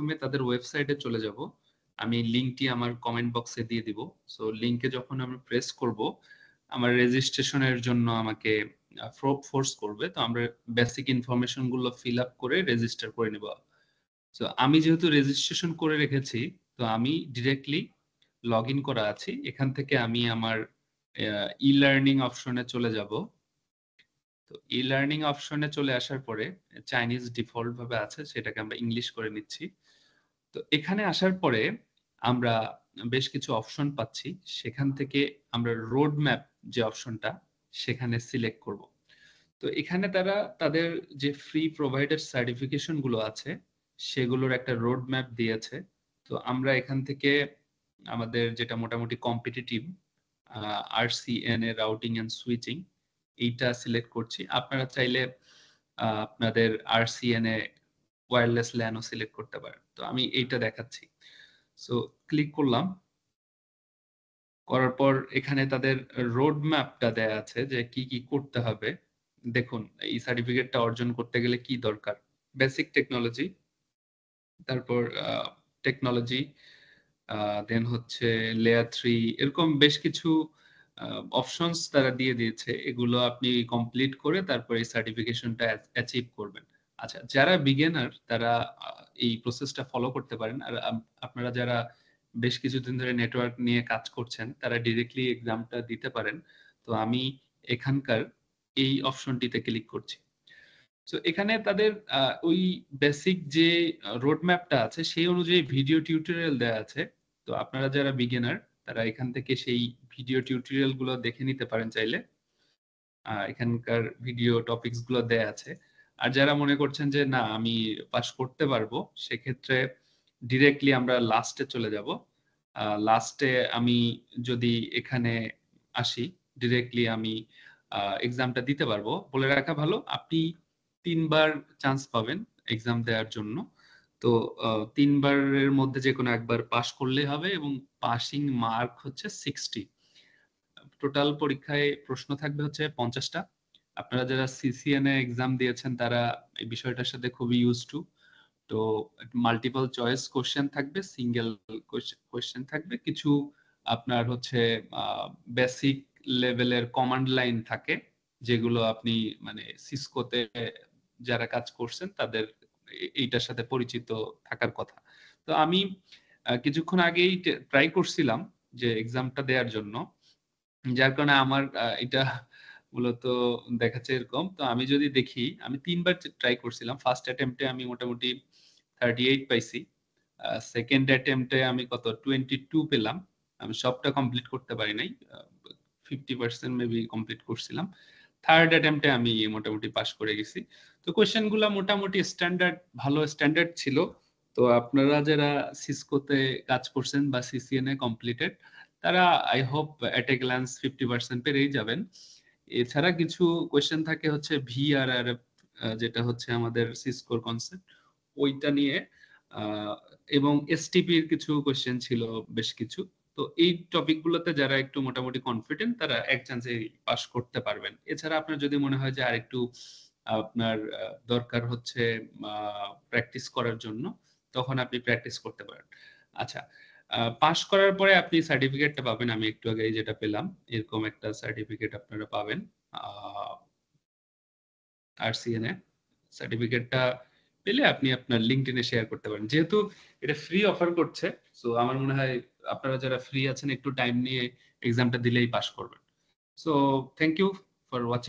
প্রথমে তাদের ওয়েবসাইটে চলে যাব। আমি লিংকটি আমার কমেন্ট বক্সে দিয়ে দিব। সো লিংকে যখন আমরা প্রেস করব, আমার রেজিস্ট্রেশনের জন্য আমাকে ফোর্স করবে। তো আমরা বেসিক ইনফরমেশন গুলো ফিল আপ করে রেজিস্টার করে নেব। সো আমি যেহেতু রেজিস্ট্রেশন করে রেখেছি, তো আমি ডিরেক্টলি লগ ইন করা আছি। এখান থেকে আমি আমার ই লার্নিং অপশনে চলে যাব। তো ই লার্নিং অপশনে চলে আসার পরে চাইনিজ ডিফল্ট ভাবে আছে, সেটাকে আমরা ইংলিশ করে নিচ্ছি। তো এখানে আসার পরে আমরা বেশ কিছু অপশন পাচ্ছি। সেখান থেকে আমরা রোড ম্যাপ যে অপশনটা, সেখানে সিলেক্ট করব। তো এখানে তারা তাদের যে ফ্রি প্রোভাইডার সার্টিফিকেশন গুলো আছে, সেগুলোর একটা রোড ম্যাপ দিয়েছে। তো আমরা এখান থেকে আমাদের যেটা মোটামুটি কম্পিটিটিভ আরসিএন এর রাউটিং এন্ড সুইচিং, এইটা সিলেক্ট করছি। আপনারা চাইলে আপনাদের আরসিএন এ ওয়্যারলেস ল্যানও সিলেক্ট করতে পারেন। তো আমি এইটা দেখাচ্ছি। সো ক্লিক করলাম। করার পর এখানে তাদের রোড ম্যাপটা দেয়া আছে যে কি কি করতে হবে। দেখুন, এই সার্টিফিকেটটা অর্জন করতে গেলে কি দরকার। বেসিক টেকনোলজি, তারপর টেকনোলজি, দেন হচ্ছে লেয়ার 3, এরকম বেশ কিছু অপশনস তারা দিয়ে দিয়েছে। এগুলো আপনি কমপ্লিট করে তারপর এই সার্টিফিকেশনটা অ্যাচিভ করবেন। আচ্ছা, যারা বিগিনার তারা এই প্রসেসটা ফলো করতে পারেন। আর আপনারা যারা বেশ কিছুদিন ধরে নেটওয়ার্ক নিয়ে কাজ করছেন, তারা ডিরেক্টলি এক্সামটা দিতে পারেন। তো আমি এখানকার এই অপশনটিতে ক্লিক করছি। তো এখানে তাদের ওই বেসিক যে রোড ম্যাপটা আছে, সেই অনুযায়ী ভিডিও টিউটোরিয়াল দেয়া আছে। তো আপনারা যারা বিগিনার, তারা এখান থেকে সেই ভিডিও টিউটোরিয়াল গুলো দেখে নিতে পারেন চাইলে। এখানকার ভিডিও টপিকস গুলো দেয়া আছে। আর যারা মনে করছেন যে না আমি পাস করতে পারবো, সেক্ষেত্রে ডিরেক্টলি আমরা লাস্টে চলে যাব। লাস্টে আমি যদি এখানে আসি, ডিরেক্টলি আমি এক্সামটা দিতে পারবো। বলে রাখা ভালো, আপনি 3 বার চান্স পাবেন এক্সাম দেওয়ার জন্য। তো 3 বারের মধ্যে যেকোনো একবার পাস করলেই হবে, এবং পাসিং মার্ক হচ্ছে 60। টোটাল পরীক্ষায় প্রশ্ন থাকবে হচ্ছে 50টা। আপনারা যারা সিসিএন এ এক্সাম দিয়েছেন, তারা এই বিষয়টার সাথে খুবই ইউজ টু। তো মাল্টিপল চয়েস কোশ্চেন থাকবে, সিঙ্গেল কোশ্চেন থাকবে, কিছু আপনার হচ্ছে বেসিক লেভেলের কমান্ড লাইন থাকে, যেগুলো আপনি মানে সিসকোতে যারা কাজ করছেন তাদের এইটার সাথে পরিচিত থাকার কথা। তো আমি কিছুক্ষণ আগেই ট্রাই করছিলাম যে এক্সামটা দেওয়ার জন্য, যার কারণে আমার এটা মূলত দেখাচ্ছে এরকম। তো আমি যদি দেখি, আমি 3 বার ট্রাই করছিলাম। ফার্স্ট অ্যাটেম্পটে আমি মোটামুটি 38 পাইছি। সেকেন্ড অ্যাটেম্পটে আমি কত 22 পেলাম। আমি সবটা কমপ্লিট করতে পারি নাই। 50% মেবি কমপ্লিট করছিলাম। থার্ড অ্যাটেম্পটে আমি মোটামুটি পাস করে গেছি। তো কোশ্চেন গুলা মোটামুটি স্ট্যান্ডার্ড, ভালো স্ট্যান্ডার্ড ছিল। তো আপনারা যারা সিসকোতে কাজ করছেন বা সিসিএন এ কমপ্লিটেড, তারা I hope at a glance 50% পেরেই যাবেন। এছাড়া কিছু কোশ্চেন থাকে হচ্ছে ভিআরআর, যেটা হচ্ছে আমাদের সিসকোর কনসেপ্ট, ওইটা নিয়ে, এবং এসটিপির কিছু কোশ্চেন ছিল বেশ কিছু। তো এই টপিক গুলোতে যারা একটু মোটামুটি কনফিডেন্ট, তারা এক চান্সে পাস করতে পারবেন। এছাড়া আপনার যদি মনে হয় যে আরেকটু আপনার দরকার হচ্ছে প্র্যাকটিস করার জন্য, তখন আপনি প্র্যাকটিস করতে পারেন। আচ্ছা, পাস করার পরে আপনি সার্টিফিকেটটা পাবেন। আমি একটু আগে যেটা পেলাম, এরকম একটা সার্টিফিকেট আপনারা পাবেন আরসিএন এ। সার্টিফিকেটটা পেলে আপনি আপনার লিঙ্কডইনে শেয়ার করতে পারেন। যেহেতু এটা ফ্রি অফার করছে, সো আমার মনে হয় আপনারা যারা ফ্রি আছেন একটু টাইম নিয়ে এক্সামটা দিলেই পাস করবেন। So thank you for watching.